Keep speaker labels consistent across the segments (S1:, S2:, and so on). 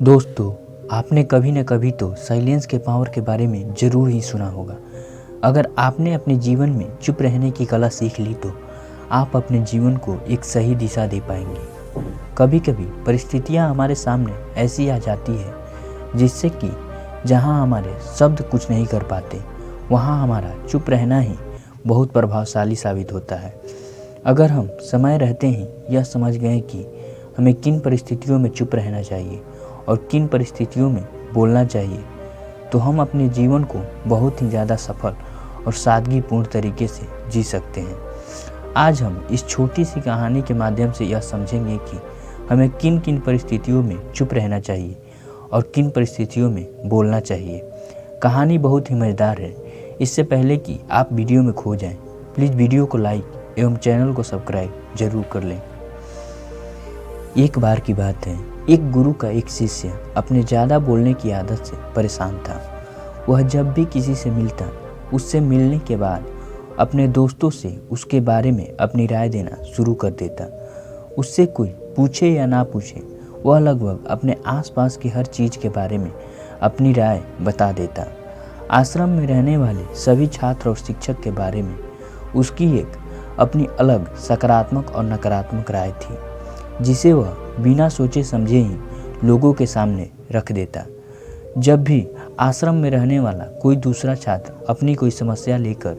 S1: दोस्तों, आपने कभी न कभी तो साइलेंस के पावर के बारे में ज़रूर ही सुना होगा। अगर आपने अपने जीवन में चुप रहने की कला सीख ली तो आप अपने जीवन को एक सही दिशा दे पाएंगे। कभी कभी परिस्थितियाँ हमारे सामने ऐसी आ जाती है जिससे कि जहाँ हमारे शब्द कुछ नहीं कर पाते, वहाँ हमारा चुप रहना ही बहुत प्रभावशाली साबित होता है। अगर हम समय रहते ही यह समझ गए कि हमें किन परिस्थितियों में चुप रहना चाहिए और किन परिस्थितियों में बोलना चाहिए, तो हम अपने जीवन को बहुत ही ज़्यादा सफल और सादगीपूर्ण तरीके से जी सकते हैं। आज हम इस छोटी सी कहानी के माध्यम से यह समझेंगे कि हमें किन किन परिस्थितियों में चुप रहना चाहिए और किन परिस्थितियों में बोलना चाहिए। कहानी बहुत ही मज़ेदार है। इससे पहले कि आप वीडियो में खो जाएं, प्लीज़ वीडियो को लाइक एवं चैनल को सब्सक्राइब जरूर कर लें। एक बार की बात है, एक गुरु का एक शिष्य अपने ज़्यादा बोलने की आदत से परेशान था। वह जब भी किसी से मिलता, उससे मिलने के बाद अपने दोस्तों से उसके बारे में अपनी राय देना शुरू कर देता। उससे कोई पूछे या ना पूछे, वह लगभग अपने आसपास की हर चीज़ के बारे में अपनी राय बता देता। आश्रम में रहने वाले सभी छात्र और शिक्षक के बारे में उसकी एक अपनी अलग सकारात्मक और नकारात्मक राय थी, जिसे वह बिना सोचे समझे ही लोगों के सामने रख देता। जब भी आश्रम में रहने वाला कोई दूसरा छात्र अपनी कोई समस्या लेकर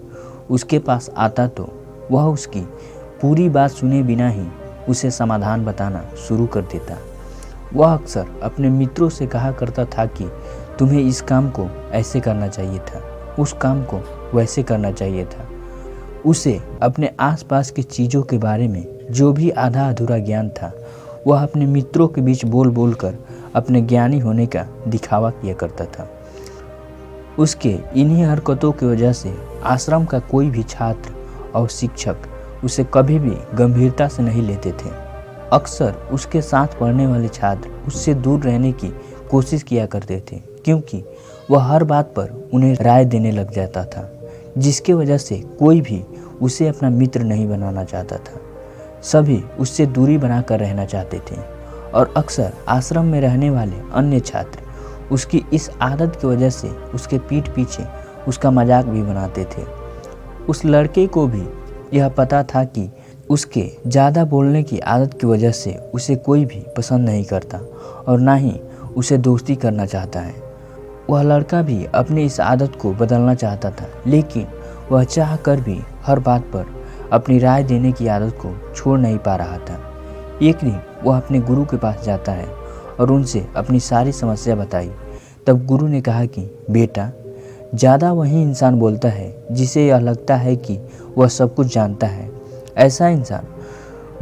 S1: उसके पास आता तो वह उसकी पूरी बात सुने बिना ही उसे समाधान बताना शुरू कर देता। वह अक्सर अपने मित्रों से कहा करता था कि तुम्हें इस काम को ऐसे करना चाहिए था, उस काम को वैसे करना चाहिए था। उसे अपने आसपास की चीज़ों के बारे में जो भी आधा अधूरा ज्ञान था, वह अपने मित्रों के बीच बोल बोल कर अपने ज्ञानी होने का दिखावा किया करता था। उसके इन्हीं हरकतों की वजह से आश्रम का कोई भी छात्र और शिक्षक उसे कभी भी गंभीरता से नहीं लेते थे। अक्सर उसके साथ पढ़ने वाले छात्र उससे दूर रहने की कोशिश किया करते थे, क्योंकि वह हर बात पर उन्हें राय देने लग जाता था, जिसकी वजह से कोई भी उसे अपना मित्र नहीं बनाना चाहता था। सभी उससे दूरी बनाकर रहना चाहते थे और अक्सर आश्रम में रहने वाले अन्य छात्र उसकी इस आदत की वजह से उसके पीठ पीछे उसका मजाक भी बनाते थे। उस लड़के को भी यह पता था कि उसके ज़्यादा बोलने की आदत की वजह से उसे कोई भी पसंद नहीं करता और ना ही उसे दोस्ती करना चाहता है। वह लड़का भी अपनी इस आदत को बदलना चाहता था, लेकिन वह चाह कर भी हर बात पर अपनी राय देने की आदत को छोड़ नहीं पा रहा था। एक दिन वह अपने गुरु के पास जाता है और उनसे अपनी सारी समस्या बताई। तब गुरु ने कहा कि बेटा, ज़्यादा वही इंसान बोलता है जिसे यह लगता है कि वह सब कुछ जानता है। ऐसा इंसान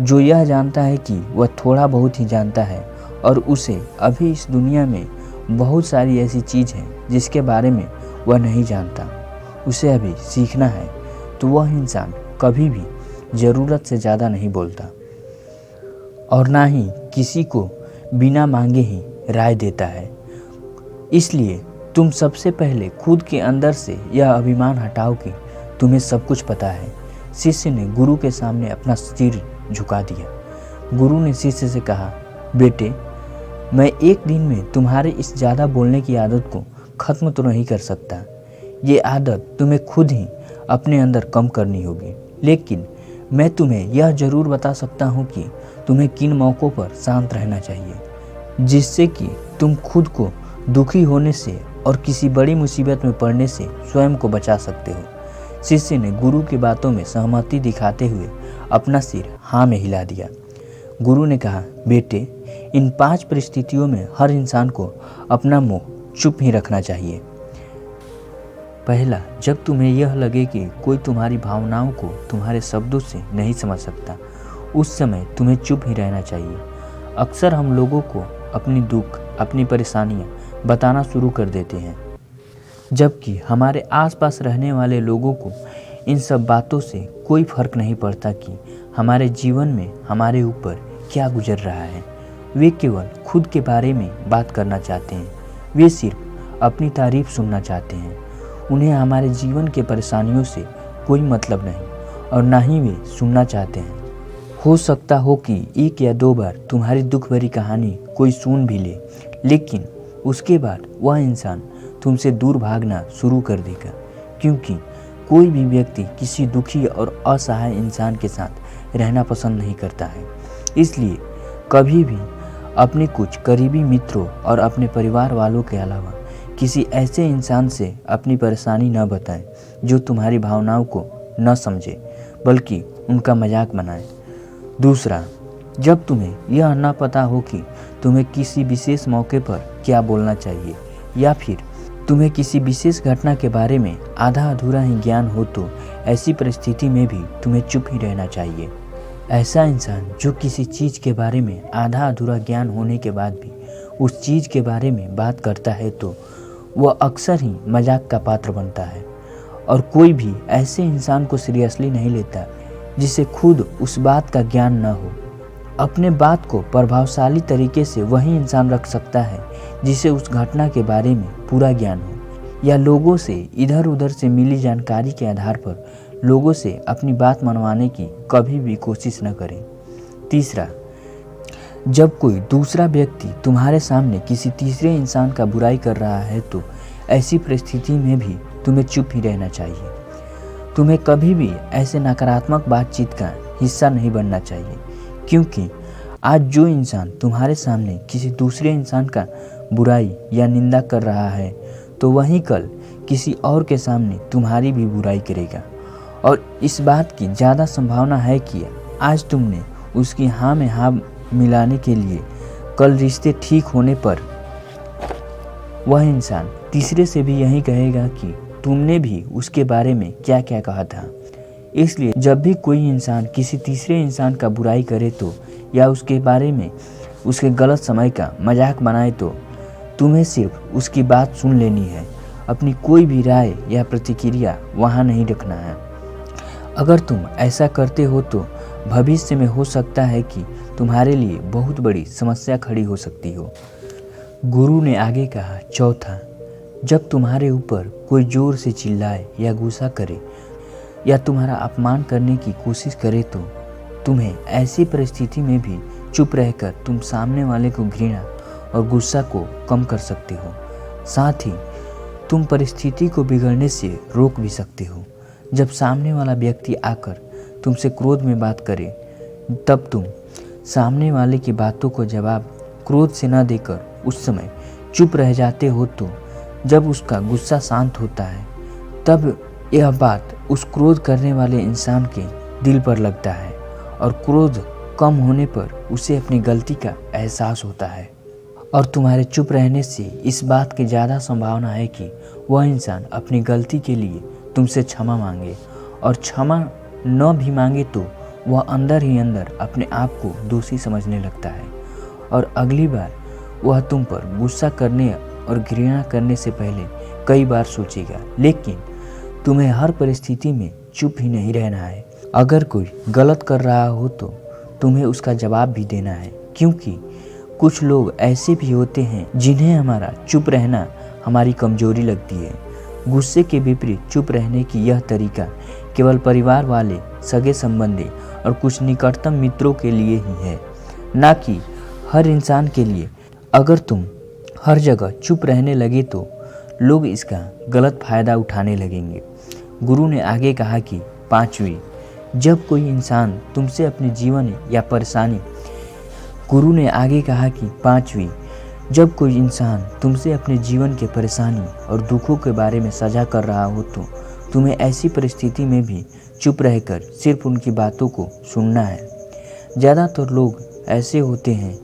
S1: जो यह जानता है कि वह थोड़ा बहुत ही जानता है और उसे अभी इस दुनिया में बहुत सारी ऐसी चीज़ है जिसके बारे में वह नहीं जानता, उसे अभी सीखना है, तो वह इंसान कभी भी ज़रूरत से ज़्यादा नहीं बोलता और ना ही किसी को बिना मांगे ही राय देता है। इसलिए तुम सबसे पहले खुद के अंदर से यह अभिमान हटाओ कि तुम्हें सब कुछ पता है। शिष्य ने गुरु के सामने अपना सिर झुका दिया। गुरु ने शिष्य से कहा, बेटे, मैं एक दिन में तुम्हारे इस ज़्यादा बोलने की आदत को ख़त्म तो नहीं कर सकता। ये आदत तुम्हें खुद ही अपने अंदर कम करनी होगी, लेकिन मैं तुम्हें यह ज़रूर बता सकता हूँ कि तुम्हें किन मौक़ों पर शांत रहना चाहिए, जिससे कि तुम खुद को दुखी होने से और किसी बड़ी मुसीबत में पड़ने से स्वयं को बचा सकते हो। शिष्य ने गुरु की बातों में सहमति दिखाते हुए अपना सिर हाँ में हिला दिया। गुरु ने कहा, बेटे, इन 5 परिस्थितियों में हर इंसान को अपना मुँह चुप ही रखना चाहिए। पहला, जब तुम्हें यह लगे कि कोई तुम्हारी भावनाओं को तुम्हारे शब्दों से नहीं समझ सकता, उस समय तुम्हें चुप ही रहना चाहिए। अक्सर हम लोगों को अपनी दुख, अपनी परेशानियां बताना शुरू कर देते हैं, जबकि हमारे आसपास रहने वाले लोगों को इन सब बातों से कोई फर्क नहीं पड़ता कि हमारे जीवन में हमारे ऊपर क्या गुजर रहा है। वे केवल खुद के बारे में बात करना चाहते हैं। वे सिर्फ अपनी तारीफ सुनना चाहते हैं। उन्हें हमारे जीवन के परेशानियों से कोई मतलब नहीं और ना ही वे सुनना चाहते हैं। हो सकता हो कि 1 या 2 बार तुम्हारी दुख भरी कहानी कोई सुन भी ले, लेकिन उसके बाद वह इंसान तुमसे दूर भागना शुरू कर देगा, क्योंकि कोई भी व्यक्ति किसी दुखी और असहाय इंसान के साथ रहना पसंद नहीं करता है। इसलिए कभी भी अपने कुछ करीबी मित्रों और अपने परिवार वालों के अलावा किसी ऐसे इंसान से अपनी परेशानी न बताएं जो तुम्हारी भावनाओं को न समझे बल्कि उनका मजाक बनाए। दूसरा, जब तुम्हें यह न पता हो कि तुम्हें किसी विशेष मौके पर क्या बोलना चाहिए या फिर तुम्हें किसी विशेष घटना के बारे में आधा अधूरा ही ज्ञान हो, तो ऐसी परिस्थिति में भी तुम्हें चुप ही रहना चाहिए। ऐसा इंसान जो किसी चीज़ के बारे में आधा अधूरा ज्ञान होने के बाद भी उस चीज़ के बारे में बात करता है तो वह अक्सर ही मजाक का पात्र बनता है, और कोई भी ऐसे इंसान को सीरियसली नहीं लेता जिसे खुद उस बात का ज्ञान न हो। अपने बात को प्रभावशाली तरीके से वही इंसान रख सकता है जिसे उस घटना के बारे में पूरा ज्ञान हो, या लोगों से इधर उधर से मिली जानकारी के आधार पर लोगों से अपनी बात मनवाने की कभी भी कोशिश न करें। तीसरा, जब कोई दूसरा व्यक्ति तुम्हारे सामने किसी तीसरे इंसान का बुराई कर रहा है तो ऐसी परिस्थिति में भी तुम्हें चुप ही रहना चाहिए। तुम्हें कभी भी ऐसे नकारात्मक बातचीत का हिस्सा नहीं बनना चाहिए, क्योंकि आज जो इंसान तुम्हारे सामने किसी दूसरे इंसान का बुराई या निंदा कर रहा है तो वहीं कल किसी और के सामने तुम्हारी भी बुराई करेगा, और इस बात की ज़्यादा संभावना है कि आज तुमने उसकी हाँ में हाँ मिलाने के लिए कल रिश्ते ठीक होने पर वह इंसान तीसरे से भी यही कहेगा कि तुमने भी उसके बारे में क्या क्या कहा था। इसलिए जब भी कोई इंसान किसी तीसरे इंसान का बुराई करे तो या उसके बारे में उसके गलत समय का मजाक बनाए तो तुम्हें सिर्फ उसकी बात सुन लेनी है, अपनी कोई भी राय या प्रतिक्रिया वहाँ नहीं रखना है। अगर तुम ऐसा करते हो तो भविष्य में हो सकता है कि तुम्हारे लिए बहुत बड़ी समस्या खड़ी हो सकती हो। गुरु ने आगे कहा, चौथा, जब तुम्हारे ऊपर कोई जोर से चिल्लाए या गुस्सा करे या तुम्हारा अपमान करने की कोशिश करे तो तुम्हें ऐसी परिस्थिति में भी चुप रहकर तुम सामने वाले को घृणा और गुस्सा को कम कर सकते हो। साथ ही तुम परिस्थिति को बिगड़ने से रोक भी सकते हो। जब सामने वाला व्यक्ति आकर तुमसे क्रोध में बात करे तब तुम सामने वाले की बातों को जवाब क्रोध से न देकर उस समय चुप रह जाते हो तो जब उसका गुस्सा शांत होता है तब यह बात उस क्रोध करने वाले इंसान के दिल पर लगता है, और क्रोध कम होने पर उसे अपनी गलती का एहसास होता है, और तुम्हारे चुप रहने से इस बात की ज़्यादा संभावना है कि वह इंसान अपनी गलती के लिए तुमसे क्षमा मांगे, और क्षमा न भी मांगे तो वह अंदर ही अंदर अपने आप को दोषी समझने लगता है, और अगली बार वह तुम पर गुस्सा करने और घृणा करने से पहले कई बार सोचेगा। लेकिन तुम्हें हर परिस्थिति में चुप ही नहीं रहना है। अगर कोई गलत कर रहा हो तो तुम्हें उसका जवाब भी देना है, क्योंकि कुछ लोग ऐसे भी होते हैं जिन्हें हमारा चुप रहना हमारी कमजोरी लगती है। गुस्से के विपरीत चुप रहने की यह तरीका केवल परिवार वाले, सगे संबंधी और कुछ निकटतम मित्रों के लिए ही है, ना कि हर इंसान के लिए। अगर तुम हर जगह चुप रहने लगे तो लोग इसका गलत फायदा उठाने लगेंगे। गुरु ने आगे कहा कि पांचवी, जब कोई इंसान तुमसे अपने जीवन या परेशानी गुरु ने आगे कहा कि पांचवी, जब कोई इंसान तुमसे अपने जीवन के परेशानी और दुखों के बारे में साझा कर रहा हो तो तुम्हें ऐसी परिस्थिति में भी चुप रहकर सिर्फ उनकी बातों को सुनना है। ज़्यादातर लोग ऐसे होते हैं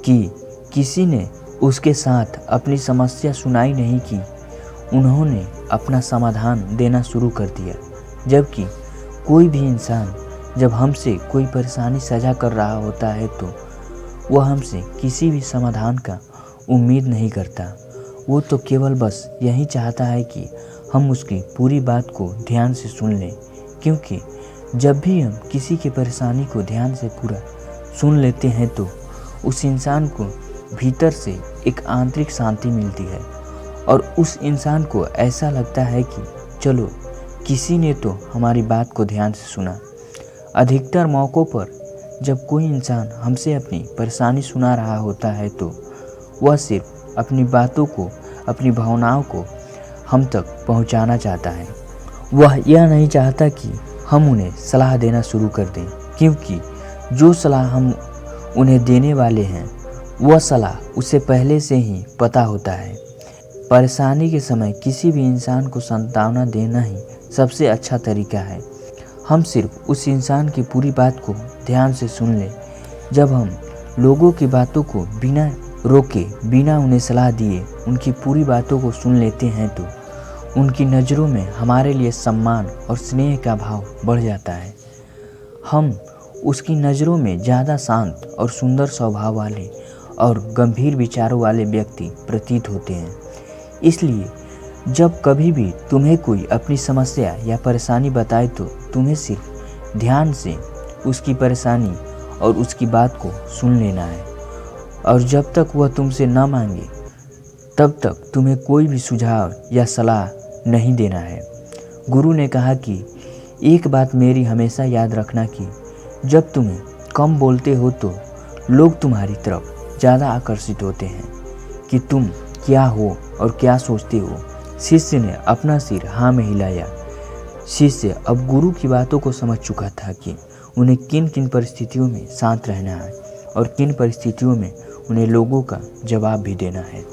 S1: कि किसी ने उसके साथ अपनी समस्या सुनाई नहीं की, उन्होंने अपना समाधान देना शुरू कर दिया। जबकि कोई भी इंसान जब हमसे कोई परेशानी साझा कर रहा होता है तो वह हमसे किसी भी समाधान का उम्मीद नहीं करता। वो तो केवल बस यही चाहता है कि हम उसकी पूरी बात को ध्यान से सुन लें, क्योंकि जब भी हम किसी की परेशानी को ध्यान से पूरा सुन लेते हैं तो उस इंसान को भीतर से एक आंतरिक शांति मिलती है, और उस इंसान को ऐसा लगता है कि चलो किसी ने तो हमारी बात को ध्यान से सुना। अधिकतर मौक़ों पर जब कोई इंसान हमसे अपनी परेशानी सुना रहा होता है तो वह सिर्फ अपनी बातों को, अपनी भावनाओं को हम तक पहुंचाना चाहता है। वह यह नहीं चाहता कि हम उन्हें सलाह देना शुरू कर दें, क्योंकि जो सलाह हम उन्हें देने वाले हैं वह सलाह उसे पहले से ही पता होता है। परेशानी के समय किसी भी इंसान को सांत्वना देना ही सबसे अच्छा तरीका है। हम सिर्फ उस इंसान की पूरी बात को ध्यान से सुन लें। जब हम लोगों की बातों को बिना रोके, बिना उन्हें सलाह दिए उनकी पूरी बातों को सुन लेते हैं तो उनकी नज़रों में हमारे लिए सम्मान और स्नेह का भाव बढ़ जाता है। हम उसकी नज़रों में ज़्यादा शांत और सुंदर स्वभाव वाले और गंभीर विचारों वाले व्यक्ति प्रतीत होते हैं। इसलिए जब कभी भी तुम्हें कोई अपनी समस्या या परेशानी बताए तो तुम्हें सिर्फ ध्यान से उसकी परेशानी और उसकी बात को सुन लेना है, और जब तक वह तुमसे न मांगे तब तक तुम्हें कोई भी सुझाव या सलाह नहीं देना है। गुरु ने कहा कि एक बात मेरी हमेशा याद रखना कि जब तुम्हें कम बोलते हो तो लोग तुम्हारी तरफ ज़्यादा आकर्षित होते हैं कि तुम क्या हो और क्या सोचते हो। शिष्य ने अपना सिर हाँ में हिलाया। शिष्य अब गुरु की बातों को समझ चुका था कि उन्हें किन किन परिस्थितियों में शांत रहना है और किन परिस्थितियों में उन्हें लोगों का जवाब भी देना है।